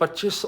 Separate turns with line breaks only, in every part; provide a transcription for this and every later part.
25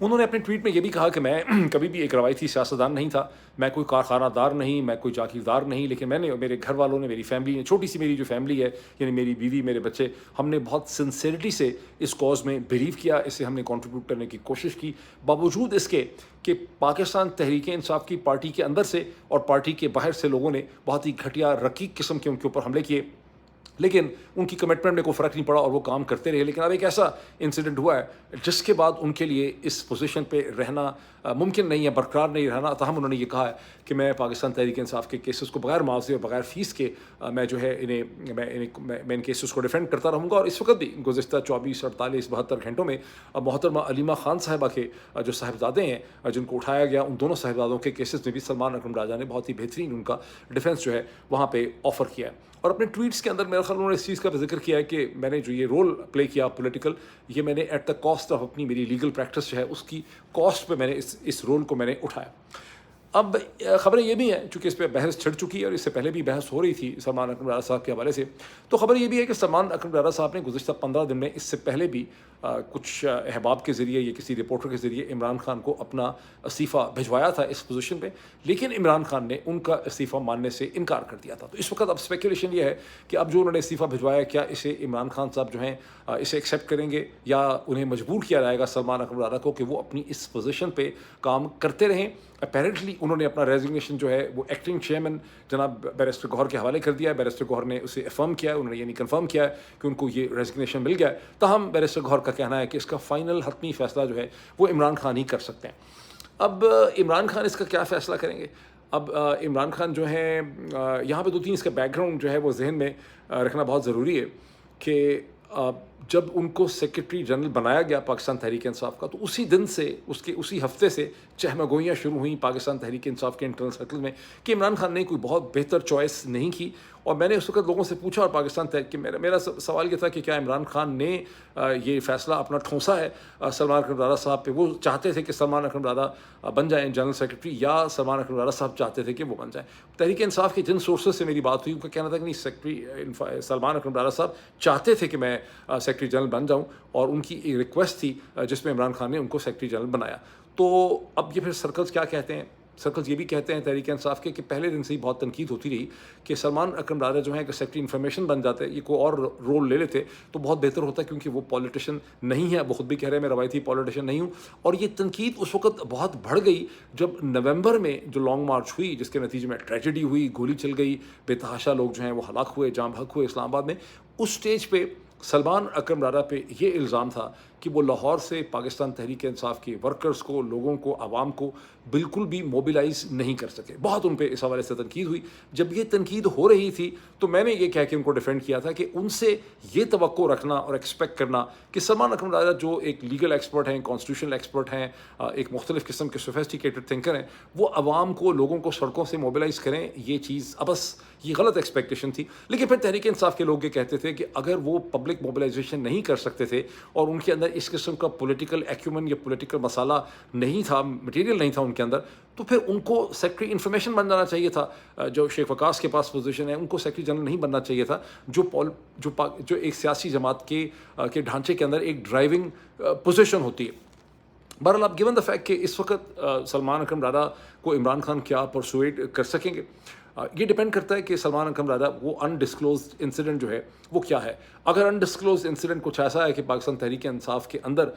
انہوں نے اپنے ٹویٹ میں یہ بھی کہا کہ میں کبھی بھی ایک روایتی سیاستدان نہیں تھا, میں کوئی کارخانہ دار نہیں, میں کوئی جاگیردار نہیں, لیکن میں نے, میرے گھر والوں نے, میری فیملی نے, چھوٹی سی میری جو فیملی ہے یعنی میری بیوی, میرے بچے, ہم نے بہت سنسیئرٹی سے اس کاز میں بلیو کیا, اسے ہم نے کنٹریبیوٹ کرنے کی کوشش کی, باوجود اس کے کہ پاکستان تحریک انصاف کی پارٹی کے اندر سے اور پارٹی کے باہر سے لوگوں نے بہت ہی گھٹیا رقیق قسم کے ان کے اوپر حملے کیے, لیکن ان کی کمٹمنٹ میں کوئی فرق نہیں پڑا اور وہ کام کرتے رہے. لیکن اب ایک ایسا انسیڈنٹ ہوا ہے جس کے بعد ان کے لیے اس پوزیشن پہ رہنا ممکن نہیں ہے, برقرار نہیں رہنا. تاہم انہوں نے یہ کہا ہے کہ میں پاکستان تحریک انصاف کے کیسز کو بغیر معاوضے اور بغیر فیس کے میں جو ہے میں ان کیسز کو ڈیفینڈ کرتا رہوں گا. اور اس وقت بھی گزشتہ 24, 48, 72 گھنٹوں میں محترمہ علیمہ خان صاحبہ کے جو صاحبزادے ہیں جن کو اٹھایا گیا, ان دونوں صاحبزادوں کے کیسز میں بھی سلمان اکرم راجہ نے بہت ہی بہترین ان کا ڈیفینس جو ہے وہاں پہ آفر کیا ہے. اور اپنے ٹویٹس کے اندر میرے خیال انہوں نے اس چیز کا ذکر کیا ہے کہ میں نے جو یہ رول پلے کیا پولیٹیکل, یہ میں نے ایٹ دا کاسٹ آف اپنی میری لیگل پریکٹس جو ہے اس کی کاسٹ پہ میں نے اس رول کو میں نے اٹھایا. اب خبریں یہ بھی ہیں, چونکہ اس پہ بحث چھڑ چکی ہے اور اس سے پہلے بھی بحث ہو رہی تھی سلمان اکرم راجہ صاحب کے حوالے سے, تو خبر یہ بھی ہے کہ سلمان اکرم راجہ صاحب نے گزشتہ 15 دن میں اس سے پہلے بھی کچھ احباب کے ذریعے یا کسی رپورٹر کے ذریعے عمران خان کو اپنا استعفیٰ بھجوایا تھا اس پوزیشن پہ, لیکن عمران خان نے ان کا استعفیٰ ماننے سے انکار کر دیا تھا. تو اس وقت اب اسپیکولیشن یہ ہے کہ اب جو انہوں نے استعفیٰ بھجوایا, کیا اسے عمران خان صاحب جو ہیں اسے ایکسیپٹ کریں گے یا انہیں مجبور کیا جائے گا سلمان اکرم راجہ کو کہ وہ اپنی اس پوزیشن پہ کام کرتے رہیں. اپیرنٹلی انہوں نے اپنا ریزگنیشن جو ہے وہ ایکٹنگ چیئرمین جناب بیرسٹر گوہر کے حوالے کر دیا ہے. بیرسٹر گوہر نے اسے افرم کیا ہے, انہوں نے یعنی کنفرم کیا ہے کہ ان کو یہ ریزگنیشن مل گیا ہے. تاہم بیرسٹر گوہر کا کہنا ہے کہ اس کا فائنل حتمی فیصلہ جو ہے وہ عمران خان ہی کر سکتے ہیں. اب عمران خان اس کا کیا فیصلہ کریں گے؟ اب عمران خان جو ہے یہاں پہ 2-3 اس کا بیک گراؤنڈ جو ہے وہ ذہن میں رکھنا بہت ضروری ہے کہ جب ان کو سیکرٹری جنرل بنایا گیا پاکستان تحریک انصاف کا, تو اسی دن سے اسی ہفتے سے چہمگوئیاں شروع ہوئیں پاکستان تحریک انصاف کے انٹرنل سرکل میں کہ عمران خان نے کوئی بہت بہتر چوائس نہیں کی. اور میں نے اس وقت لوگوں سے پوچھا, اور پاکستان تحریک کہ میرا سوال یہ تھا کہ کیا عمران خان نے یہ فیصلہ اپنا ٹھونسا ہے سلمان اکرم راجہ صاحب پہ؟ وہ چاہتے تھے کہ سلمان اکرم راجہ بن جائیں جنرل سیکرٹری, یا سلمان اکرم راجہ صاحب چاہتے تھے کہ وہ بن جائیں؟ تحریک انصاف کے جن سورسز سے میری بات ہوئی ان کا کہنا تھا کہ نہیں, سیکرٹری سلمان اکرم راجہ صاحب چاہتے تھے کہ میں سیکرٹری جنرل بن جاؤں, اور ان کی ایک ریکویسٹ تھی جس میں عمران خان نے ان کو سیکرٹری جنرل بنایا. تو اب یہ پھر سرکلز کیا کہتے ہیں؟ سرکلز یہ بھی کہتے ہیں تحریک انصاف کے کہ پہلے دن سے ہی بہت تنقید ہوتی رہی کہ سلمان اکرم راجہ جو ہیں کہ سیکرٹری انفارمیشن بن جاتے, یہ کوئی اور رول لے لیتے تو بہت بہتر ہوتا, کیونکہ وہ پولیٹیشین نہیں ہے. وہ خود بھی کہہ رہے ہیں میں روایتی پولیٹیشین نہیں ہوں. اور یہ تنقید اس وقت بہت بڑھ گئی جب نومبر میں جو لانگ مارچ ہوئی, جس کے نتیجے میں ٹریجڈی ہوئی, گولی چل گئی, بے تحاشا لوگ جو ہیں وہ ہلاک ہوئے, جاں بحق ہوئے اسلام آباد میں. اس سٹیج پہ سلمان اکرم راجہ پہ یہ الزام تھا کہ وہ لاہور سے پاکستان تحریک انصاف کے ورکرز کو, لوگوں کو, عوام کو بالکل بھی موبلائز نہیں کر سکے. بہت ان پہ اس حوالے سے تنقید ہوئی. جب یہ تنقید ہو رہی تھی تو میں نے یہ کہہ کے ان کو ڈیفینڈ کیا تھا کہ ان سے یہ توقع رکھنا اور ایکسپیکٹ کرنا کہ سلمان اکرم راجہ جو ایک لیگل ایکسپرٹ ہیں, کانسٹیٹیوشنل ایکسپرٹ ہیں, ایک مختلف قسم کے سوفیسٹیکیٹڈ تھنکر ہیں, وہ عوام کو, لوگوں کو سڑکوں سے موبلائز کریں, یہ چیز ابس یہ غلط ایکسپیکٹیشن تھی. لیکن پھر تحریک انصاف کے لوگ یہ کہتے تھے کہ اگر وہ پبلک موبلائزیشن نہیں کر سکتے تھے اور ان کے اندر اس قسم کا پولیٹیکل ایکیومن یا پولیٹیکل مسالہ نہیں تھا, مٹیریل نہیں تھا ان کے اندر, تو پھر ان کو سیکرٹری انفارمیشن بن جانا چاہیے تھا. جو شیخ وقاص کے پاس پوزیشن ہے ان کو سیکرٹری جنرل نہیں بننا چاہیے تھا, جو ایک سیاسی جماعت کے ڈھانچے کے اندر ایک ڈرائیونگ پوزیشن ہوتی ہے. بہرحال اب گیون دا فیکٹ کہ اس وقت سلمان اکرم راجہ کو عمران خان کیا پرسویٹ کر سکیں گے, یہ ڈیپینڈ کرتا ہے کہ سلمان اکرم راجہ وہ انڈسکلوزڈ انسیڈنٹ جو ہے وہ کیا ہے. اگر انڈسکلوزڈ انسیڈنٹ کچھ ایسا ہے کہ پاکستان تحریک انصاف کے اندر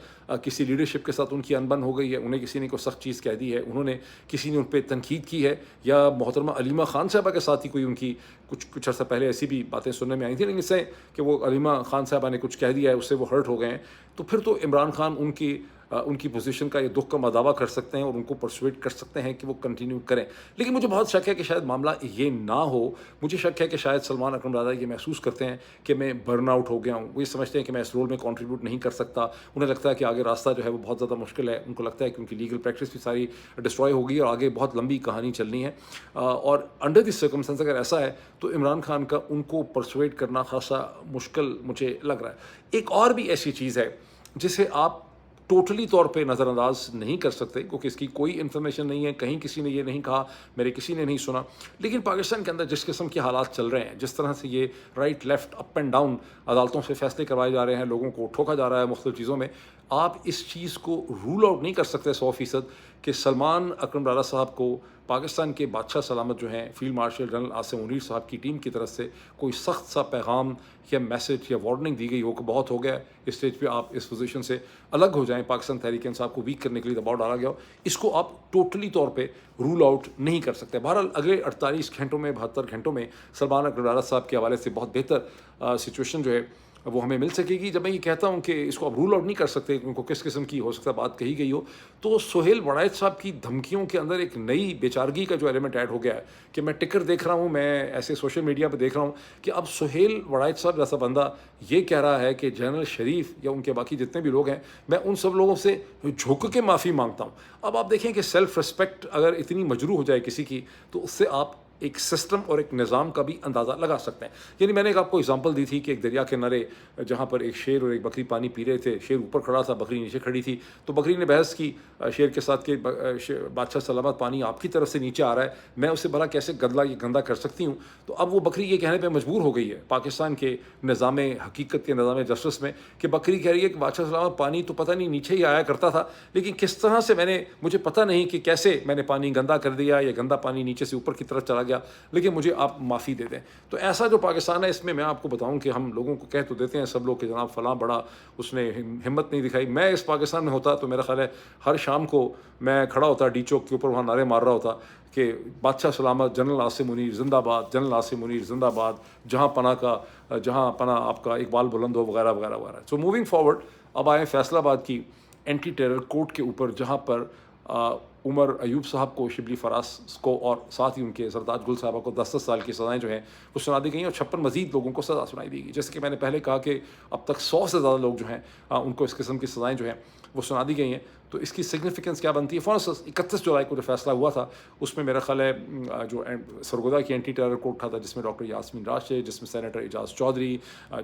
کسی لیڈرشپ کے ساتھ ان کی انبن ہو گئی ہے, انہیں کسی نے کوئی سخت چیز کہہ دی ہے, کسی نے ان پہ تنقید کی ہے, یا محترمہ علیمہ خان صاحبہ کے ساتھ ہی کوئی ان کی کچھ عرصہ پہلے ایسی بھی باتیں سننے میں آئی تھیں, لیکن اس سے کہ وہ علیمہ خان صاحبہ نے کچھ کہہ دیا ہے اس سے وہ ہرٹ ہو گئے ہیں, تو پھر تو عمران خان ان کی پوزیشن کا یہ دکھ کا مداوع کر سکتے ہیں اور ان کو پرسویٹ کر سکتے ہیں کہ وہ کنٹینیو کریں. لیکن مجھے بہت شک ہے کہ شاید معاملہ یہ نہ ہو. مجھے شک ہے کہ شاید سلمان اکرم راجہ یہ محسوس کرتے ہیں کہ میں برن آؤٹ ہو گیا ہوں, وہ یہ سمجھتے ہیں کہ میں اس رول میں کنٹریبیوٹ نہیں کر سکتا, انہیں لگتا ہے کہ آگے راستہ جو ہے وہ بہت زیادہ مشکل ہے, ان کو لگتا ہے کہ ان کی لیگل پریکٹس بھی ساری ڈسٹروائے ہو گئی اور آگے بہت لمبی کہانی چلنی ہے. اور انڈر دس سرکمسٹنس اگر ایسا ہے تو عمران خان کا ان کو پرسویٹ کرنا خاصا مشکل مجھے لگ رہا ہے. ایک اور بھی ایسی چیز ہے جسے آپ ٹوٹلی طور پہ نظر انداز نہیں کر سکتے, کیونکہ اس کی کوئی انفارمیشن نہیں ہے, کہیں کسی نے یہ نہیں کہا, میرے کسی نے نہیں سنا, لیکن پاکستان کے اندر جس قسم کے حالات چل رہے ہیں, جس طرح سے یہ right left up and down عدالتوں سے فیصلے کروائے جا رہے ہیں, لوگوں کو ٹھوکا جا رہا ہے مختلف چیزوں میں, آپ اس چیز کو رول آؤٹ نہیں کر سکتے 100% کہ سلمان اکرم ڈارا صاحب کو پاکستان کے بادشاہ سلامت جو ہیں field marshal general Asim Munir صاحب کی ٹیم کی طرف سے کوئی سخت سا پیغام یا میسج یا وارننگ دی گئی ہو کہ بہت ہو گیا اسٹیج پہ آپ اس پوزیشن سے الگ ہو جائیں، پاکستان تحریک انصاف کو ویک کرنے کے لیے دباؤ ڈالا گیا ہو، اس کو آپ ٹوٹلی طور پہ رول آؤٹ نہیں کر سکتے۔ بہرحال اگلے 48 گھنٹوں میں 72 گھنٹوں میں سلمان اکرم ڈارا صاحب کے حوالے سے بہت بہتر سچویشن جو ہے وہ ہمیں مل سکے گی۔ جب میں یہ کہتا ہوں کہ اس کو آپ رول آؤٹ نہیں کر سکتے ان کو کس قسم کی ہو سکتا ہے بات کہی گئی ہو، تو سہیل وڑائچ صاحب کی دھمکیوں کے اندر ایک نئی بیچارگی کا جو ایلیمنٹ ایڈ ہو گیا ہے کہ میں ٹکر دیکھ رہا ہوں، میں ایسے سوشل میڈیا پہ دیکھ رہا ہوں کہ اب سہیل وڑائچ صاحب جیسا بندہ یہ کہہ رہا ہے کہ جنرل شریف یا ان کے باقی جتنے بھی لوگ ہیں میں ان سب لوگوں سے جھک کے معافی مانگتا ہوں۔ اب آپ دیکھیں کہ سیلف ریسپیکٹ اگر اتنی مجروح ہو جائے کسی کی تو اس سے آپ ایک سسٹم اور ایک نظام کا بھی اندازہ لگا سکتے ہیں۔ یعنی میں نے ایک آپ کو اگزامپل دی تھی کہ ایک دریا کے کنارے جہاں پر ایک شیر اور ایک بکری پانی پی رہے تھے، شیر اوپر کھڑا تھا، بکری نیچے کھڑی تھی، تو بکری نے بحث کی شیر کے ساتھ کہ بادشاہ سلامت پانی آپ کی طرف سے نیچے آ رہا ہے، میں اسے بھلا کیسے گندا کر سکتی ہوں؟ تو اب وہ بکری یہ کہنے پہ مجبور ہو گئی ہے پاکستان کے نظام حقیقت کے نظام جسٹس میں کہ بکری کہہ رہی ہے کہ بادشاہ سلامت پانی تو پتہ نہیں نیچے ہی آیا کرتا تھا، لیکن کس طرح سے مجھے پتہ نہیں کہ کیسے میں نے پانی گندا کر دیا یا گندا پانی نیچے سے اوپر کی طرف چلا گیا، لیکن مجھے آپ معافی دے دیں۔ تو ایسا جو پاکستان ہے اس میں آپ کو بتاؤں کہ ہم لوگوں کو کہہ تو دیتے ہیں سب لوگ کہ جناب فلاں بڑا اس نے ہمت نہیں دکھائی، میں اس پاکستان میں ہوتا تو میرا خیال ہے ہر شام کو میں کھڑا ہوتا ڈی چوک کے اوپر، وہاں نعرے مار رہا ہوتا کہ بادشاہ سلامت، جنرل عاصم منیر زندہ باد، جنرل عاصم منیر زندہ باد، جہاں پناہ آپ کا اقبال بلند ہو، وغیرہ وغیرہ وغیرہ۔ سو موونگ فارورڈ اب آئے فیصل آباد کی اینٹی ٹیرر کورٹ کے اوپر، جہاں پر عمر ایوب صاحب کو، شبلی فراز کو اور ساتھ ہی ان کے سرتاج گل صاحبہ کو 10 سال کی سزائیں جو ہیں وہ سنا دی گئی اور 56 مزید لوگوں کو سزا سنائی دی گئی۔ جیسے کہ میں نے پہلے کہا کہ اب تک 100 سے زیادہ لوگ جو ہیں ان کو اس قسم کی سزائیں جو ہیں وہ سنا دی گئی ہیں۔ تو اس کی سگنیفیکنس کیا بنتی ہے؟ فوراً 31 جولائی کو جو فیصلہ ہوا تھا اس میں میرا خیال ہے جو سرگودا کی اینٹی ٹیرر کورٹ تھا جس میں ڈاکٹر یاسمین راشد، جس میں سینیٹر اعجاز چودھری،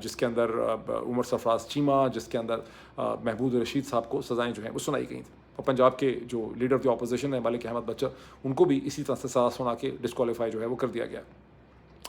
جس کے اندر عمر سرفراز چیمہ، جس کے اندر محمود رشید صاحب کو سزائیں جو ہیں وہ سنائی گئی تھیں، اور پنجاب کے جو لیڈر آف دی اپوزیشن ہے مالک احمد بچہ، ان کو بھی اسی طرح سے سزا سنا کے ڈسکوالیفائی جو ہے وہ کر دیا گیا۔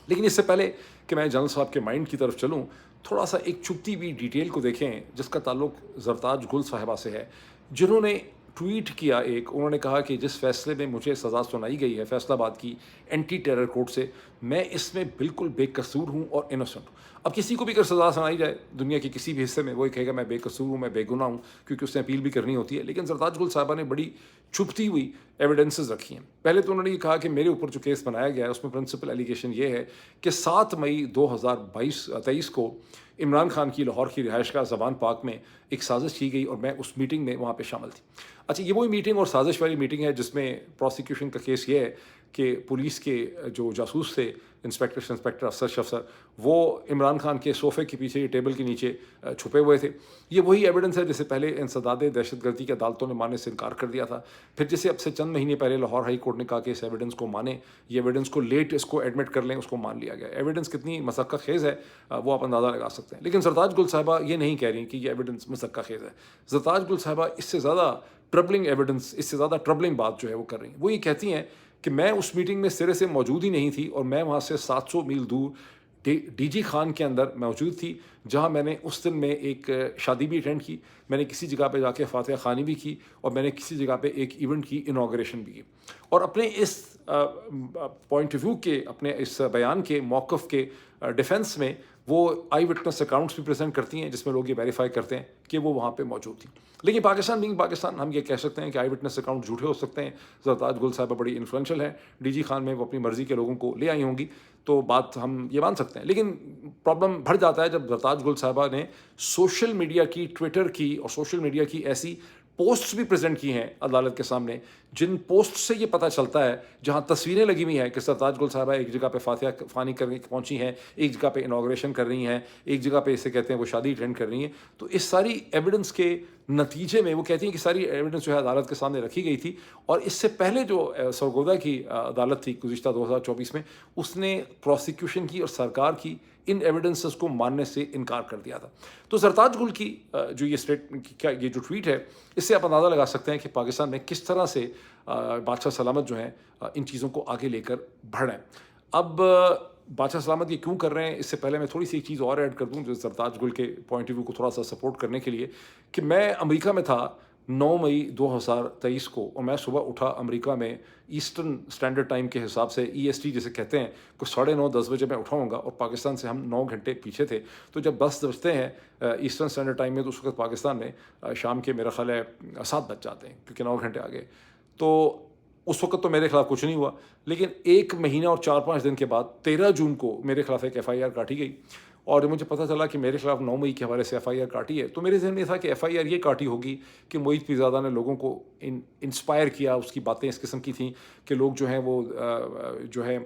لیکن اس سے پہلے کہ میں جنرل صاحب کے مائنڈ کی طرف چلوں، تھوڑا سا ایک چھپتی ہوئی ڈیٹیل کو دیکھیں جس کا تعلق زرتاج گل صاحبہ سے ہے، جنہوں نے ٹویٹ کیا انہوں نے کہا کہ جس فیصلے میں مجھے سزا سنائی گئی ہے فیصل آباد کی اینٹی ٹیرر کورٹ سے، میں اس میں بالکل بے قصور ہوں اور انوسنٹ ہوں۔ اب کسی کو بھی اگر سزا سنائی جائے دنیا کے کسی بھی حصے میں، وہ کہے گا میں بے قصور ہوں، میں بے گناہ ہوں، کیونکہ اس نے اپیل بھی کرنی ہوتی ہے۔ لیکن زرتاج گل صاحبہ نے بڑی چھپتی ہوئی ایویڈنسز رکھی ہیں۔ پہلے تو انہوں نے یہ کہا کہ میرے اوپر جو کیس بنایا گیا ہے اس میں پرنسپل ایلیگیشن یہ ہے کہ 7 مئی 2023 کو عمران خان کی لاہور کی رہائش گاہ زبان پاک میں ایک سازش کی گئی اور میں اس میٹنگ میں وہاں پہ شامل تھی۔ اچھا، یہ وہی میٹنگ اور سازش والی میٹنگ ہے جس میں پروسیکیوشن کا کیس یہ ہے کہ پولیس کے جو جاسوس تھے، انسپیکٹر افسر، وہ عمران خان کے صوفے کے پیچھے ٹیبل کے نیچے چھپے ہوئے تھے۔ یہ وہی ایویڈنس ہے جسے پہلے انسداد دہشت گردی کی عدالتوں نے ماننے سے انکار کر دیا تھا، پھر جسے اب سے چند مہینے پہلے لاہور ہائی کورٹ نے کہا کہ اس ایویڈنس کو مانیں، یہ ایویڈنس کو لیٹ اس کو ایڈمٹ کر لیں، اس کو مان لیا گیا۔ ایویڈنس کتنی مذکّہ خیز ہے وہ آپ اندازہ لگا سکتے ہیں۔ لیکن زرتاج گل صاحبہ یہ نہیں کہہ رہی کہ یہ ایویڈنس مذکّہ خیز ہے۔ زرتاج گل صاحبہ اس سے زیادہ ٹربلنگ ایویڈنس، اس سے زیادہ ٹربلنگ بات جو ہے وہ کر رہی ہیں۔ وہ یہ کہتی ہیں کہ میں اس میٹنگ میں سرے سے موجود ہی نہیں تھی اور میں وہاں سے 700 میل دور ڈی جی خان کے اندر موجود تھی، جہاں میں نے اس دن میں ایک شادی بھی اٹینڈ کی، میں نے کسی جگہ پہ جا کے فاتحہ خوانی بھی کی، اور میں نے کسی جگہ پہ ایک ایونٹ کی انوگریشن بھی کی۔ اور اپنے اس پوائنٹ آف ویو کے، اپنے اس بیان کے موقف کے ڈیفنس میں وہ آئی وٹنس اکاؤنٹس بھی پریزنٹ کرتی ہیں جس میں لوگ یہ ویریفائی کرتے ہیں کہ وہ وہاں پہ موجود تھیں۔ لیکن پاکستان ہم یہ کہہ سکتے ہیں کہ آئی وٹنس اکاؤنٹ جھوٹے ہو سکتے ہیں۔ زرتاج گل صاحبہ بڑی انفلوئنشل ہے، ڈی جی خان میں وہ اپنی مرضی کے لوگوں کو لے آئی ہوں گی تو بات ہم یہ مان سکتے ہیں۔ لیکن پرابلم بڑھ جاتا ہے جب زرتاج گل صاحبہ نے سوشل میڈیا کی، ٹویٹر کی اور سوشل میڈیا کی ایسی پوسٹس بھی پریزنٹ کی ہیں عدالت کے سامنے، جن پوسٹ سے یہ پتہ چلتا ہے، جہاں تصویریں لگی ہوئی ہیں کہ زرتاج گل صاحبہ ایک جگہ پہ فاتحہ خوانی کرنے پہنچی ہیں، ایک جگہ پہ انوگریشن کر رہی ہیں، ایک جگہ پہ اسے کہتے ہیں وہ شادی اٹینڈ کر رہی ہیں۔ تو اس ساری ایویڈنس کے نتیجے میں وہ کہتی ہیں کہ ساری ایویڈنس جو ہے عدالت کے سامنے رکھی گئی تھی، اور اس سے پہلے جو سرگودا کی عدالت تھی گزشتہ 2024 میں، اس نے پروسیکیوشن کی اور سرکار کی ان ایویڈنسز کو ماننے سے انکار کر دیا تھا۔ تو زرتاج گل کی جو یہ جو ٹویٹ ہے، اس سے آپ اندازہ لگا سکتے ہیں کہ پاکستان میں کس طرح سے بادشاہ سلامت جو ہیں ان چیزوں کو آگے لے کر بڑھ رہے ہیں۔ اب بادشاہ سلامت یہ کیوں کر رہے ہیں، اس سے پہلے میں تھوڑی سی ایک چیز اور ایڈ کر دوں جو سرتاج گل کے پوائنٹ آف ویو کو تھوڑا سا سپورٹ کرنے کے لیے، کہ میں امریکہ میں تھا 9 مئی 2023 کو، اور میں صبح اٹھا امریکہ میں ایسٹرن اسٹینڈرڈ ٹائم کے حساب سے، EST جسے کہتے ہیں، کچھ 9:30 10 بجے میں اٹھا ہوں گا، اور پاکستان سے ہم 9 گھنٹے پیچھے تھے. تو جب 10 بجتے ہیں ایسٹرن اسٹینڈرڈ ٹائم میں، تو اس وقت پاکستان میں شام کے میرا خیال ہے 7 بج جاتے ہیں، کیونکہ 9 گھنٹے آگے. تو اس وقت تو میرے خلاف کچھ نہیں ہوا، لیکن 1 مہینہ اور 4-5 دن کے بعد 13 جون کو میرے خلاف ایک FIR کاٹی گئی. اور جب مجھے پتہ چلا کہ میرے خلاف 9 مئی کے حوالے سے FIR کاٹی ہے، تو میرے ذہن میں تھا کہ FIR یہ کاٹی ہوگی کہ معید پیرزادہ نے لوگوں کو انسپائر کیا. اس کی باتیں اس قسم کی تھیں کہ لوگ جو ہیں وہ جو ہے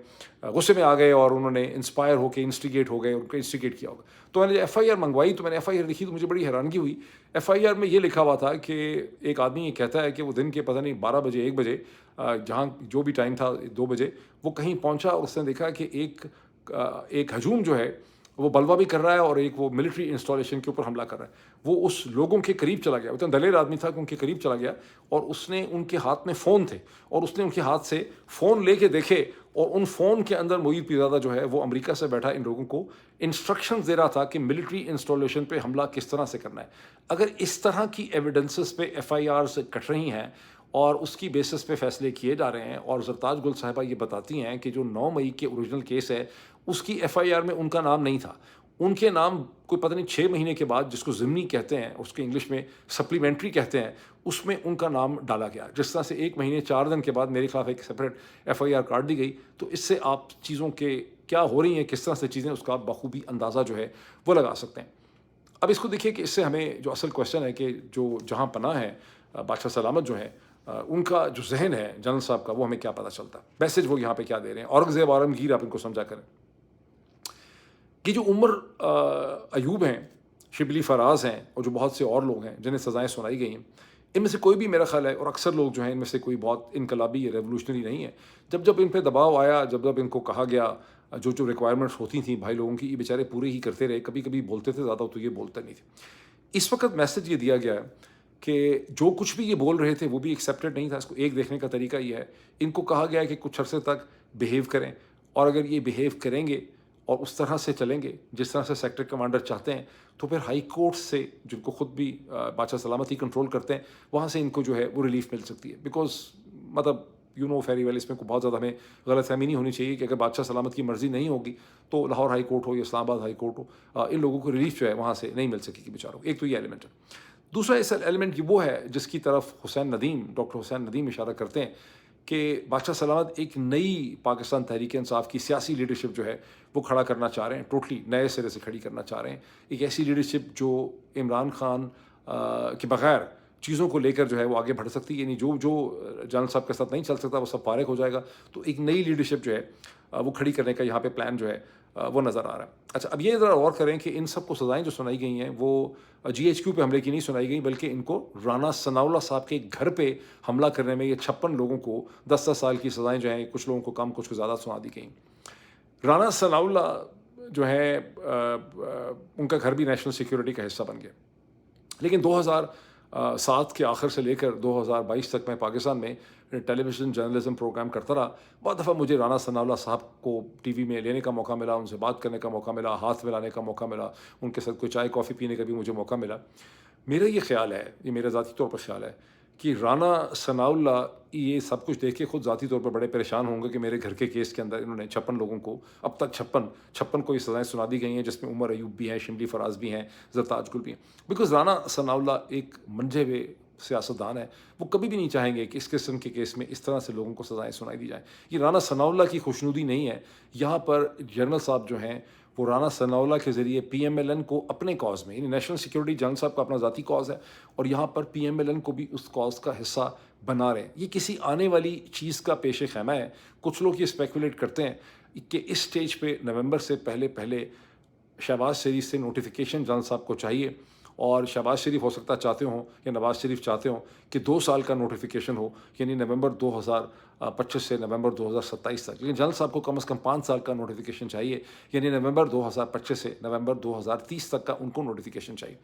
غصے میں آ گئے، اور انہوں نے انسپائر ہو کے انسٹیگیٹ ہو گئے، ان کو انسٹیگیٹ کیا ہوگا. تو میں نے FIR منگوائی، تو میں نے FIR لکھی، تو مجھے بڑی حیرانگی ہوئی. FIR میں یہ لکھا ہوا تھا کہ ایک آدمی یہ کہتا ہے کہ وہ دن کے پتہ نہیں 12 بجے 1 بجے، جہاں جو بھی ٹائم تھا 2 بجے، وہ کہیں پہنچا، اور اس نے دیکھا کہ ایک ہجوم جو ہے وہ بلوا بھی کر رہا ہے، اور ایک وہ ملٹری انسٹالیشن کے اوپر حملہ کر رہا ہے. وہ اس لوگوں کے قریب چلا گیا، اتنا دلیر آدمی تھا کہ ان کے قریب چلا گیا، اور اس نے ان کے ہاتھ میں فون تھے، اور اس نے ان کے ہاتھ سے فون لے کے دیکھے، اور ان فون کے اندر معید پیرزادہ جو ہے وہ امریکہ سے بیٹھا ان لوگوں کو انسٹرکشنز دے رہا تھا کہ ملٹری انسٹالیشن پہ حملہ کس طرح سے کرنا ہے. اگر اس طرح کی ایویڈنسز پہ FIRs کٹ رہی ہیں اور اس کی بیسس پہ فیصلے کیے جا رہے ہیں، اور سرتاج گل صاحبہ یہ بتاتی ہیں کہ جو 9 مئی کے اوریجنل کیس ہے اس کی FIR میں ان کا نام نہیں تھا. ان کے نام کوئی پتہ نہیں 6 مہینے کے بعد، جس کو ضمنی کہتے ہیں، اس کے انگلش میں سپلیمنٹری کہتے ہیں، اس میں ان کا نام ڈالا گیا. جس طرح سے 1 مہینے 4 دن کے بعد میرے خلاف ایک سپریٹ FIR کاٹ دی گئی. تو اس سے آپ چیزوں کے کیا ہو رہی ہیں، کس طرح سے چیزیں، اس کا بخوبی اندازہ جو ہے وہ لگا سکتے ہیں. اب اس کو دیکھیے کہ اس سے ہمیں جو اصل کویشچن ہے کہ جو جہاں پناہ ہے بادشاہ سلامت جو ہے، ان کا جو ذہن ہے جنرل صاحب کا، وہ ہمیں کیا پتہ چلتا ہے، میسج وہ یہاں پہ کیا دے رہے ہیں. اورنگزیب عالمگیر، آپ ان کو سمجھا کریں. یہ جو عمر ایوب ہیں، شبلی فراز ہیں، اور جو بہت سے اور لوگ ہیں جنہیں سزائیں سنائی گئی ہیں، ان میں سے کوئی بھی میرا خیال ہے، اور اکثر لوگ جو ہیں ان میں سے کوئی بہت انقلابی یا ریولوشنری نہیں ہے. جب ان پہ دباؤ آیا، جب ان کو کہا گیا، جو ریکوائرمنٹس ہوتی تھیں بھائی لوگوں کی، یہ بیچارے پورے ہی کرتے رہے. کبھی کبھی بولتے تھے زیادہ، تو یہ بولتے نہیں تھے. اس وقت میسج یہ دیا گیا ہے کہ جو کچھ بھی یہ بول رہے تھے وہ بھی ایکسیپٹڈ نہیں تھا. اس کو ایک دیکھنے کا طریقہ یہ ہے، ان کو کہا گیا ہے کہ کچھ عرصے تک بیہیو کریں، اور اگر یہ بیہیو کریں گے اور اس طرح سے چلیں گے جس طرح سے سیکٹر کمانڈر چاہتے ہیں، تو پھر ہائی کورٹ سے، جن کو خود بھی بادشاہ سلامت ہی کنٹرول کرتے ہیں، وہاں سے ان کو جو ہے وہ ریلیف مل سکتی ہے. بیکاز مطلب فیری ویل، اس میں کوئی بہت زیادہ ہمیں غلط فہمی نہیں ہونی چاہیے کہ اگر بادشاہ سلامت کی مرضی نہیں ہوگی تو لاہور ہائی کورٹ ہو یا اسلام آباد ہائی کورٹ ہو، ان لوگوں کو ریلیف جو ہے وہاں سے نہیں مل سکے گی بیچاروں. ایک تو یہ ایلیمنٹ ہے. دوسرا اس ایلیمنٹ وہ ہے جس کی طرف ڈاکٹر حسین ندیم اشارہ کرتے ہیں، کہ بادشاہ سلامت ایک نئی پاکستان تحریک انصاف کی سیاسی لیڈرشپ جو ہے وہ کھڑا کرنا چاہ رہے ہیں، ٹوٹلی نئے سرے سے کھڑی کرنا چاہ رہے ہیں. ایک ایسی لیڈرشپ جو عمران خان کے بغیر چیزوں کو لے کر جو ہے وہ آگے بڑھ سکتی ہے. یعنی جو جنرل صاحب کے ساتھ نہیں چل سکتا وہ سب فارغ ہو جائے گا. تو ایک نئی لیڈرشپ جو ہے وہ کھڑی کرنے کا یہاں پہ پلان جو ہے وہ نظر آ رہا ہے. اچھا، اب یہ ذرا غور کریں کہ ان سب کو سزائیں جو سنائی گئی ہیں وہ GHQ پہ حملے کی نہیں سنائی گئی، بلکہ ان کو رانا ثناء اللہ صاحب کے گھر پہ حملہ کرنے میں یہ 56 لوگوں کو 10 سال کی سزائیں جو ہیں، کچھ لوگوں کو کم کچھ کو زیادہ سنا دی گئیں. رانا ثناء اللہ جو ہے ان کا گھر بھی نیشنل سیکیورٹی کا حصہ بن گیا. لیکن 2007 کے آخر سے لے کر 2022 تک میں پاکستان میں ٹیلی ویژن جرنلزم پروگرام کرتا رہا. بہت دفعہ مجھے رانا ثناء اللہ صاحب کو ٹی وی میں لینے کا موقع ملا، ان سے بات کرنے کا موقع ملا، ہاتھ ملانے کا موقع ملا، ان کے ساتھ کوئی چائے کافی پینے کا بھی مجھے موقع ملا. میرا یہ خیال ہے، یہ میرا ذاتی طور پر خیال ہے کہ رانا ثناء اللہ یہ سب کچھ دیکھ کے خود ذاتی طور پر بڑے پریشان ہوں گے کہ میرے گھر کے کیس کے اندر انہوں نے 56 لوگوں کو، اب تک 56 کو یہ سزائیں سنا دی گئی ہیں، جس میں عمر ایوب بھی ہیں، شملی فراز بھی ہیں، سرتاج گل بھی ہیں. بیکاز رانا ثناء اللہ ایک منجھے ہوئے سیاستدان ہے. وہ کبھی بھی نہیں چاہیں گے کہ اس قسم کے کیس میں اس طرح سے لوگوں کو سزائیں سنائی دی جائیں. یہ رانا ثناء اللہ کی خوشنودی نہیں ہے. یہاں پر جنرل صاحب جو ہیں وہ رانا ثناء اللہ کے ذریعے PMLN کو اپنے کاز میں، یعنی نیشنل سیکیورٹی جنرل صاحب کا اپنا ذاتی کاز ہے، اور یہاں پر PMLN کو بھی اس کاز کا حصہ بنا رہے ہیں. یہ کسی آنے والی چیز کا پیش خیمہ ہے. کچھ لوگ یہ اسپیکولیٹ کرتے ہیں کہ اس سٹیج پہ نومبر سے پہلے شہباز شریف سے نوٹیفیکیشن جنرل صاحب کو چاہیے، اور شہباز شریف ہو سکتا چاہتے ہوں یا نواز شریف چاہتے ہوں کہ 2 سال کا نوٹیفیکیشن ہو، یعنی نومبر 2025 سے نومبر 2027 تک. لیکن جنرل صاحب کو کم از کم 5 سال کا نوٹیفیکیشن چاہیے، یعنی نومبر 2025 سے نومبر 2030 تک کا ان کو نوٹیفیکیشن چاہیے.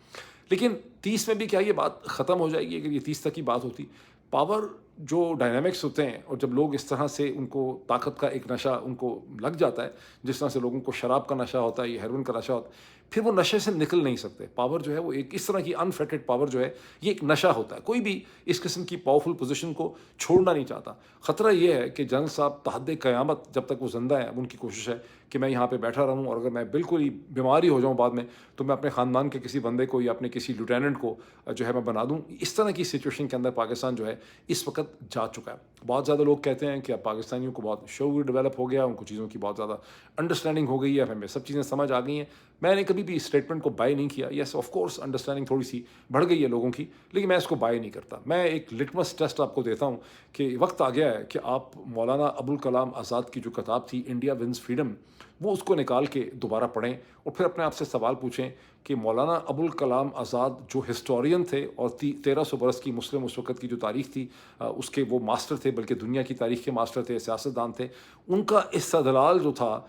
لیکن 30 میں بھی کیا یہ بات ختم ہو جائے گی اگر یہ 30 تک کی بات ہوتی؟ پاور جو ڈائنامکس ہوتے ہیں اور جب لوگ اس طرح سے ان کو طاقت کا ایک نشہ ان کو لگ جاتا ہے، جس طرح سے لوگوں کو شراب کا نشہ ہوتا ہے یا ہیروئن کا نشہ ہوتا ہے، پھر وہ نشے سے نکل نہیں سکتے. پاور جو ہے وہ ایک اس طرح کی انفیٹڈ پاور جو ہے یہ ایک نشہ ہوتا ہے. کوئی بھی اس قسم کی پاورفل پوزیشن کو چھوڑنا نہیں چاہتا. خطرہ یہ ہے کہ جنرل صاحب تحد قیامت جب تک وہ زندہ ہیں، اب ان کی کوشش ہے کہ میں یہاں پہ بیٹھا رہوں، اور اگر میں بالکل ہی بیماری ہو جاؤں بعد میں تو میں اپنے خاندان کے کسی بندے کو یا اپنے کسی لیوٹیننٹ کو جو ہے میں بنا دوں. اس طرح کی سچویشن کے اندر پاکستان جو ہے اس وقت جا چکا ہے. بہت زیادہ لوگ کہتے ہیں کہ اب پاکستانیوں کو بہت شعور ڈیولپ ہو گیا، ان کو چیزوں کی بہت زیادہ انڈرسٹینڈنگ ہو گئی ہے، ہمیں سب چیزیں سمجھ آ گئی ہیں. میں نے کبھی بھی اس اسٹیٹمنٹ کو بائی نہیں کیا. یس آف کورس انڈرسٹینڈنگ تھوڑی سی بڑھ گئی ہے لوگوں کی، لیکن میں اس کو بائی نہیں کرتا. میں ایک لٹمس ٹیسٹ آپ کو دیتا ہوں کہ وقت آ گیا ہے کہ آپ مولانا ابوالکلام آزاد کی جو کتاب تھی انڈیا ونز فریڈم، وہ اس کو نکال کے دوبارہ پڑھیں اور پھر اپنے آپ سے سوال پوچھیں کہ مولانا ابوالکلام آزاد جو ہسٹورین تھے اور 1300 برس کی مسلم اس وقت کی جو تاریخ تھی اس کے وہ ماسٹر تھے، بلکہ دنیا کی تاریخ کے ماسٹر تھے، سیاستدان تھے. ان کا استدلال جو تھا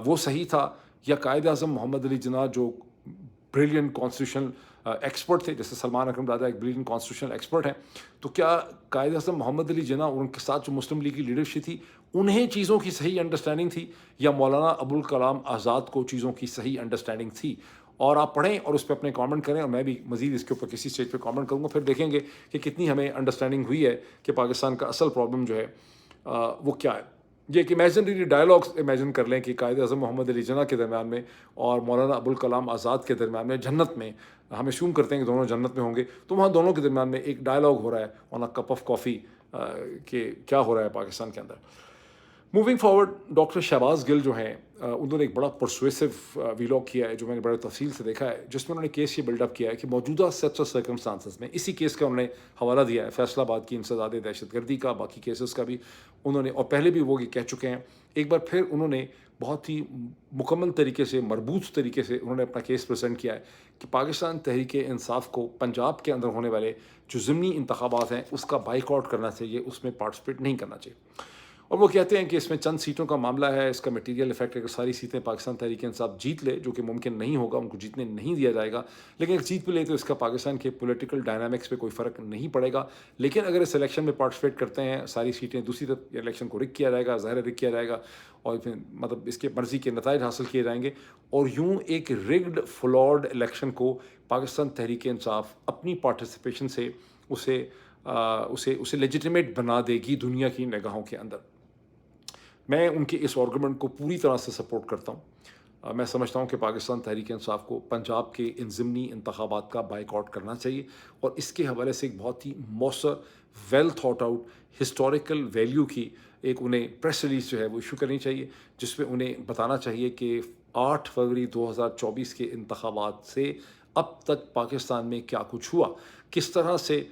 وہ صحیح تھا، یا قائد اعظم محمد علی جناح جو بریلینٹ کانسٹیٹیوشنل ایکسپرٹ تھے، جیسے سلمان اکرم دادا ایک بریلینٹ کانسٹیٹیوشنل ایکسپرٹ ہیں، تو کیا قائد اعظم محمد علی جناح اور ان کے ساتھ جو مسلم لیگ کی لیڈرشپ تھی انہیں چیزوں کی صحیح انڈرسٹینڈنگ تھی، یا مولانا ابوالکلام آزاد کو چیزوں کی صحیح انڈرسٹینڈنگ تھی؟ اور آپ پڑھیں اور اس پہ اپنے کامنٹ کریں، اور میں بھی مزید اس کے اوپر کسی اسٹیج پہ کامنٹ کروں گا. پھر دیکھیں گے کہ کتنی ہمیں انڈرسٹینڈنگ ہوئی ہے کہ پاکستان کا اصل پرابلم جو ہے وہ کیا ہے. یہ ایک امیجنری ڈائلاگس امیجن کر لیں کہ قائد اعظم محمد علی جناح کے درمیان میں اور مولانا ابوالکلام آزاد کے درمیان میں جنت میں، ہم اسیوم کرتے ہیں کہ دونوں جنت میں ہوں گے، تو وہاں دونوں کے درمیان میں ایک ڈائلاگ ہو رہا ہے آن اے کپ آف کافی کہ کیا ہو رہا ہے پاکستان کے اندر. موونگ فارورڈ، ڈاکٹر شہباز گل جو ہیں انہوں نے ایک بڑا پرسویسو ویلاگ کیا ہے جو میں نے بڑے تفصیل سے دیکھا ہے، جس میں انہوں نے کیس یہ بلڈ اپ کیا ہے کہ موجودہ سیٹس اور سرکمسٹانسز میں اسی کیس کا انہوں نے حوالہ دیا ہے، فیصل آباد کی انسداد دہشت گردی کا، باقی کیسز کا بھی انہوں نے، اور پہلے بھی وہ یہ کہہ چکے ہیں. ایک بار پھر انہوں نے بہت ہی مکمل طریقے سے، مربوط طریقے سے انہوں نے اپنا کیس پریزنٹ کیا ہے کہ پاکستان تحریک انصاف کو پنجاب کے اندر ہونے والے جو ضمنی انتخابات ہیں اس کا بائیکاٹ کرنا چاہیے، اس میں پارٹیسپیٹ نہیں کرنا چاہیے. اور وہ کہتے ہیں کہ اس میں چند سیٹوں کا معاملہ ہے، اس کا میٹیریل افیکٹ اگر ساری سیٹیں پاکستان تحریک انصاف جیت لے، جو کہ ممکن نہیں ہوگا، ان کو جیتنے نہیں دیا جائے گا، لیکن اگر جیت بھی لے تو اس کا پاکستان کے پولیٹیکل ڈائنامکس پہ کوئی فرق نہیں پڑے گا. لیکن اگر اس الیکشن میں پارٹیسپیٹ کرتے ہیں ساری سیٹیں، دوسری طرف الیکشن کو رک کیا جائے گا، ظاہر رک کیا جائے گا، اور پھر مطلب اس کے مرضی کے نتائج حاصل کیے جائیں گے، اور یوں ایک ریگڈ فلاڈ الیکشن کو پاکستان تحریک انصاف اپنی پارٹیسپیشن سے اسے لیجیٹیمیٹ بنا دے گی دنیا کی نگاہوں کے اندر. میں ان کے اس آرگومنٹ کو پوری طرح سے سپورٹ کرتا ہوں. میں سمجھتا ہوں کہ پاکستان تحریک انصاف کو پنجاب کے ان ضمنی انتخابات کا بائیک آؤٹ کرنا چاہیے، اور اس کے حوالے سے ایک بہت ہی مؤثر، well thought out historical value کی ایک انہیں پریس ریلیز جو ہے وہ ایشو کرنی چاہیے، جس میں انہیں بتانا چاہیے کہ 8 فروری 2024 کے انتخابات سے اب تک پاکستان میں کیا کچھ ہوا، کس طرح سے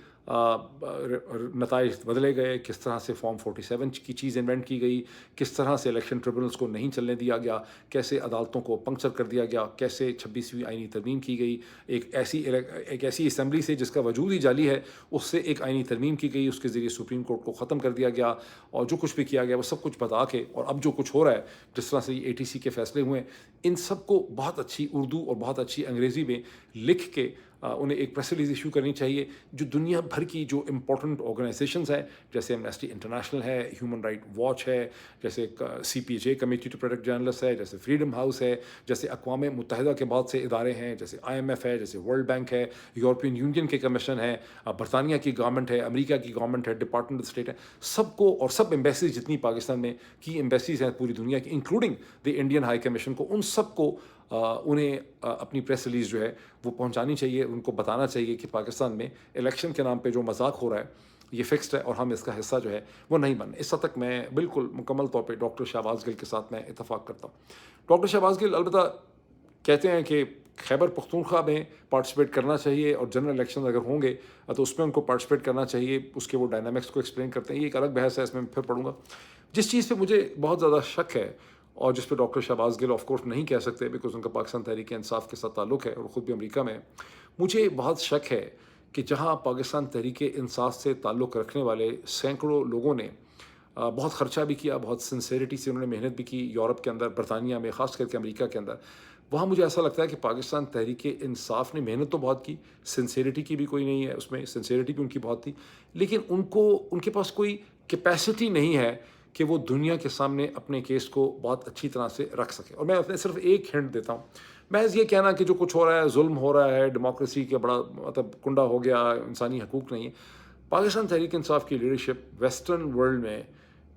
نتائج بدلے گئے، کس طرح سے فارم 47 کی چیز انوینٹ کی گئی، کس طرح سے الیکشن ٹریبونلز کو نہیں چلنے دیا گیا، کیسے عدالتوں کو پنکچر کر دیا گیا، کیسے 26ویں آئینی ترمیم کی گئی، ایک ایسی اسمبلی سے جس کا وجود ہی جعلی ہے اس سے ایک آئینی ترمیم کی گئی، اس کے ذریعے سپریم کورٹ کو ختم کر دیا گیا، اور جو کچھ بھی کیا گیا وہ سب کچھ بتا کے، اور اب جو کچھ ہو رہا ہے جس طرح سے یہ ATC کے فیصلے ہوئے ہیں، ان سب کو بہت اچھی اردو اور بہت اچھی انگریزی میں لکھ کے انہیں ایک پریس ریلیز ایشو کرنی چاہیے، جو دنیا بھر کی جو امپورٹنٹ آرگنائزیشنز ہیں، جیسے ایمنسٹی انٹرنیشنل ہے، ہیومن رائٹ واچ ہے، جیسے CPJ committee to protect journalist ہے، جیسے فریڈم ہاؤس ہے، جیسے اقوام متحدہ کے بہت سے ادارے ہیں، جیسے IMF ہے، جیسے ورلڈ بینک ہے، یورپین یونین کے کمیشن ہے، برطانیہ کی گورنمنٹ ہے، امریکہ کی گورنمنٹ ہے، ڈپارٹمنٹ آف اسٹیٹ ہے، سب کو، اور سب ایمبیسیز جتنی پاکستان میں کی ایمبیسیز ہیں پوری دنیا کی including the Indian high commission کو، ان سب کو انہیں اپنی پریس ریلیز جو ہے وہ پہنچانی چاہیے، ان کو بتانا چاہیے کہ پاکستان میں الیکشن کے نام پہ جو مذاق ہو رہا ہے یہ فکسڈ ہے، اور ہم اس کا حصہ جو ہے وہ نہیں بننے. اس حد تک میں بالکل مکمل طور پہ ڈاکٹر شہباز گل کے ساتھ میں اتفاق کرتا ہوں. ڈاکٹر شہباز گل البتہ کہتے ہیں کہ خیبر پختونخوا میں پارٹیسپیٹ کرنا چاہیے، اور جنرل الیکشن اگر ہوں گے تو اس میں ان کو پارٹیسپیٹ کرنا چاہیے، اس کے وہ ڈائنامکس کو ایکسپلین کرتے ہیں. یہ ایک الگ بحث ہے، اس میں پھر پڑھوں گا. جس چیز پہ مجھے بہت زیادہ شک ہے، اور جس پہ doctor Shahbaz Gill of course نہیں کہہ سکتے بیکاز ان کا پاکستان تحریک انصاف کے ساتھ تعلق ہے اور خود بھی امریکہ میں، مجھے بہت شک ہے کہ جہاں پاکستان تحریک انصاف سے تعلق رکھنے والے سینکڑوں لوگوں نے بہت خرچہ بھی کیا، بہت سنسیریٹی سے انہوں نے محنت بھی کی، یورپ کے اندر، برطانیہ میں، خاص کر کے امریکہ کے اندر، وہاں مجھے ایسا لگتا ہے کہ پاکستان تحریک انصاف نے محنت تو بہت کی، سنسیریٹی کی بھی کوئی نہیں ہے اس میں، سنسیریٹی بھی ان کی بہت تھی، لیکن ان کے پاس کوئی کیپیسٹی نہیں ہے کہ وہ دنیا کے سامنے اپنے کیس کو بہت اچھی طرح سے رکھ سکے. اور میں اپنے صرف ایک ہنٹ دیتا ہوں، محض یہ کہنا کہ جو کچھ ہو رہا ہے ظلم ہو رہا ہے، ڈیموکریسی کا بڑا مطلب کنڈا ہو گیا، انسانی حقوق نہیں ہے. پاکستان تحریک انصاف کی لیڈرشپ ویسٹرن ورلڈ میں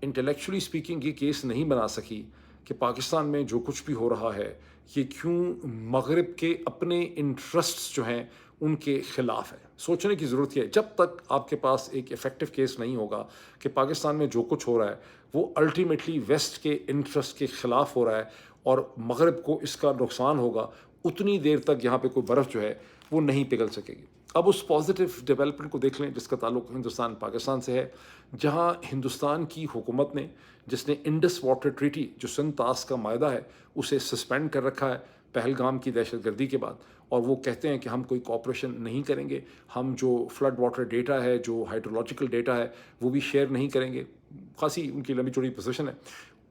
انٹلیکچولی اسپیکنگ یہ کیس نہیں بنا سکی کہ پاکستان میں جو کچھ بھی ہو رہا ہے یہ کیوں مغرب کے اپنے انٹرسٹس جو ہیں ان کے خلاف ہے. سوچنے کی ضرورت ہے، جب تک آپ کے پاس ایک افیکٹو کیس نہیں ہوگا کہ پاکستان میں جو کچھ ہو رہا ہے وہ الٹیمیٹلی ویسٹ کے انٹرسٹ کے خلاف ہو رہا ہے اور مغرب کو اس کا نقصان ہوگا، اتنی دیر تک یہاں پہ کوئی برف جو ہے وہ نہیں پگھل سکے گی. اب اس پازیٹیو ڈیولپمنٹ کو دیکھ لیں جس کا تعلق ہندوستان پاکستان سے ہے، جہاں ہندوستان کی حکومت نے، جس نے انڈس واٹر ٹریٹی جو سن تاس کا معاہدہ ہے اسے سسپینڈ کر رکھا ہے پہلگام کی دہشت گردی کے بعد، اور وہ کہتے ہیں کہ ہم کوئی کوآپریشن نہیں کریں گے، ہم جو فلڈ واٹر ڈیٹا ہے، جو ہائیڈرولوجیکل ڈیٹا ہے وہ بھی شیئر نہیں کریں گے. خاصی ان کی لمبی چوڑی پوزیشن ہے.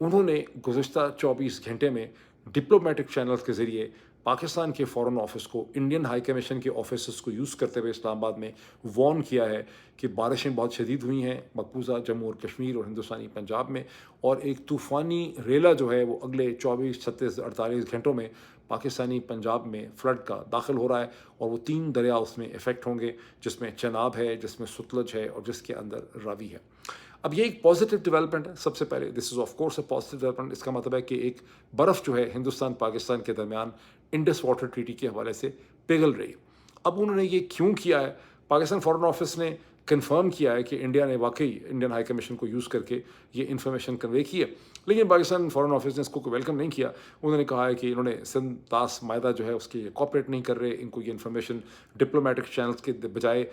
انہوں نے گزشتہ 24 گھنٹے میں ڈپلومیٹک چینلز کے ذریعے پاکستان کے فورن آفس کو، انڈین ہائی کمیشن کے آفیسز کو یوز کرتے ہوئے اسلام آباد میں وارن کیا ہے کہ بارشیں بہت شدید ہوئی ہیں مقبوضہ جموں اور کشمیر اور ہندوستانی پنجاب میں، اور ایک طوفانی ریلا جو ہے وہ اگلے 24 36 48 گھنٹوں میں پاکستانی پنجاب میں فلڈ کا داخل ہو رہا ہے، اور وہ 3 دریا اس میں افیکٹ ہوں گے، جس میں چناب ہے، جس میں ستلج ہے، اور جس کے اندر راوی ہے. اب یہ ایک پازیٹیو ڈیولپمنٹ ہے. سب سے پہلے this is of course a positive development. اس کا مطلب ہے کہ ایک برف جو ہے ہندوستان پاکستان کے درمیان انڈس واٹر ٹریٹی کے حوالے سے پگھل رہی ہے. اب انہوں نے یہ کیوں کیا ہے؟ پاکستان فورن آفس نے کنفرم کیا ہے کہ انڈیا نے واقعی انڈین ہائی کمیشن کو یوز کر کے یہ انفارمیشن کنوے کی ہے، لیکن پاکستان فورن آفس نے اس کو ویلکم نہیں کیا. انہوں نے کہا ہے کہ انہوں نے سن تاس معاہدہ جو ہے اس کے کوآپریٹ نہیں کر رہے، ان کو یہ انفارمیشن ڈپلومیٹک چینلز کے بجائے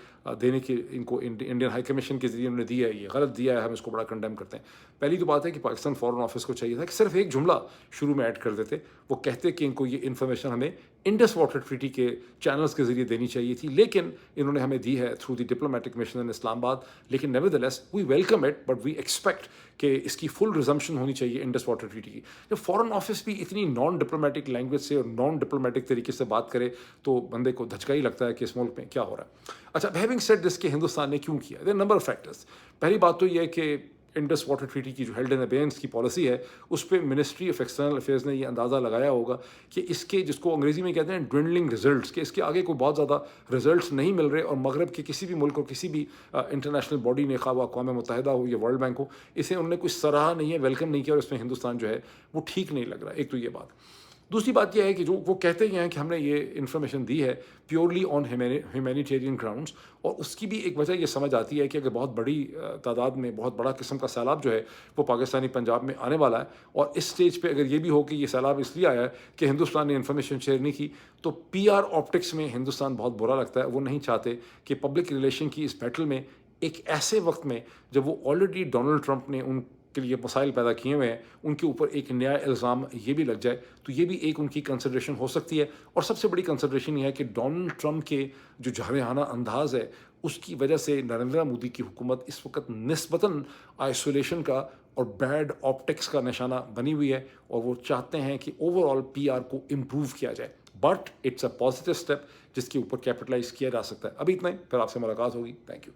دینے کی ان کو انڈین ہائی کمیشن کے ذریعے انہوں نے دیا ہے، یہ غلط دیا ہے، ہم اس کو بڑا کنڈیم کرتے ہیں. پہلی تو بات ہے کہ پاکستان فورن آفس کو چاہیے تھا کہ صرف ایک جملہ شروع میں ایڈ کر دیتے، وہ کہتے کہ ان کو یہ انفارمیشن ہمیں انڈس واٹر ٹریٹی کے چینلز کے ذریعے دینی چاہیے تھی، لیکن انہوں نے ہمیں دی ہے through the diplomatic mission in Islamabad. لیکن nevertheless we welcome it, but we expect کہ اس کی فل ریزمپشن ہونی چاہیے انڈس واٹر ٹریٹی کی. جب فورن آفس بھی اتنی نان ڈپلومیٹک لینگویج سے اور نان ڈپلومیٹک طریقے سے بات کرے تو بندے کو دھچکا ہی لگتا ہے کہ اس ملک میں کیا ہو رہا ہے. اچھا، ہیونگ سیڈ دس کہ ہندوستان نے کیوں کیا، دیر نمبر آف فیکٹرس. پہلی بات تو یہ ہے کہ انڈس واٹر ٹریٹی کی جو ہیلڈ ان ابیئنس کی پالیسی ہے اس پہ منسٹری آف ایکسٹرنل افیئرز نے یہ اندازہ لگایا ہوگا کہ اس کے، جس کو انگریزی میں کہتے ہیں ڈوینڈلنگ ریزلٹس، کہ اس کے آگے کوئی بہت زیادہ ریزلٹس نہیں مل رہے، اور مغرب کے کسی بھی ملک اور کسی بھی انٹرنیشنل باڈی نے، خواہ وہ اقوام متحدہ ہو یا ورلڈ بینک ہو، اسے انہوں نے کوئی سراہا نہیں ہے، ویلکم نہیں کیا، اور اس میں ہندوستان جو ہے وہ ٹھیک نہیں لگ رہا. ایک تو یہ بات. دوسری بات یہ ہے کہ جو وہ کہتے ہیں کہ ہم نے یہ انفارمیشن دی ہے پیورلی آن ہیومینیٹیرین گراؤنڈس، اور اس کی بھی ایک وجہ یہ سمجھ آتی ہے کہ اگر بہت بڑی تعداد میں بہت بڑا قسم کا سیلاب جو ہے وہ پاکستانی پنجاب میں آنے والا ہے، اور اس سٹیج پہ اگر یہ بھی ہو کہ یہ سیلاب اس لیے آیا ہے کہ ہندوستان نے انفارمیشن شیئر نہیں کی، تو پی آر آپٹکس میں ہندوستان بہت برا لگتا ہے. وہ نہیں چاہتے کہ پبلک ریلیشن کی اس بیٹل میں ایک ایسے وقت میں جب وہ آلریڈی ڈونلڈ ٹرمپ نے ان کے لیے مسائل پیدا کیے ہوئے ہیں، ان کے اوپر ایک نیا الزام یہ بھی لگ جائے، تو یہ بھی ایک ان کی کنسیڈریشن ہو سکتی ہے. اور سب سے بڑی کنسیڈریشن یہ ہے کہ ڈونلڈ ٹرمپ کے جو جارحانہ انداز ہے اس کی وجہ سے نریندر مودی کی حکومت اس وقت نسبتاً آئسولیشن کا اور بیڈ آپٹکس کا نشانہ بنی ہوئی ہے، اور وہ چاہتے ہیں کہ اوور آل پی آر کو امپروو کیا جائے. But it's a positive step جس کے اوپر کیپٹلائز کیا جا سکتا ہے. ابھی اتنا ہی، پھر آپ سے ملاقات ہوگی. Thank you.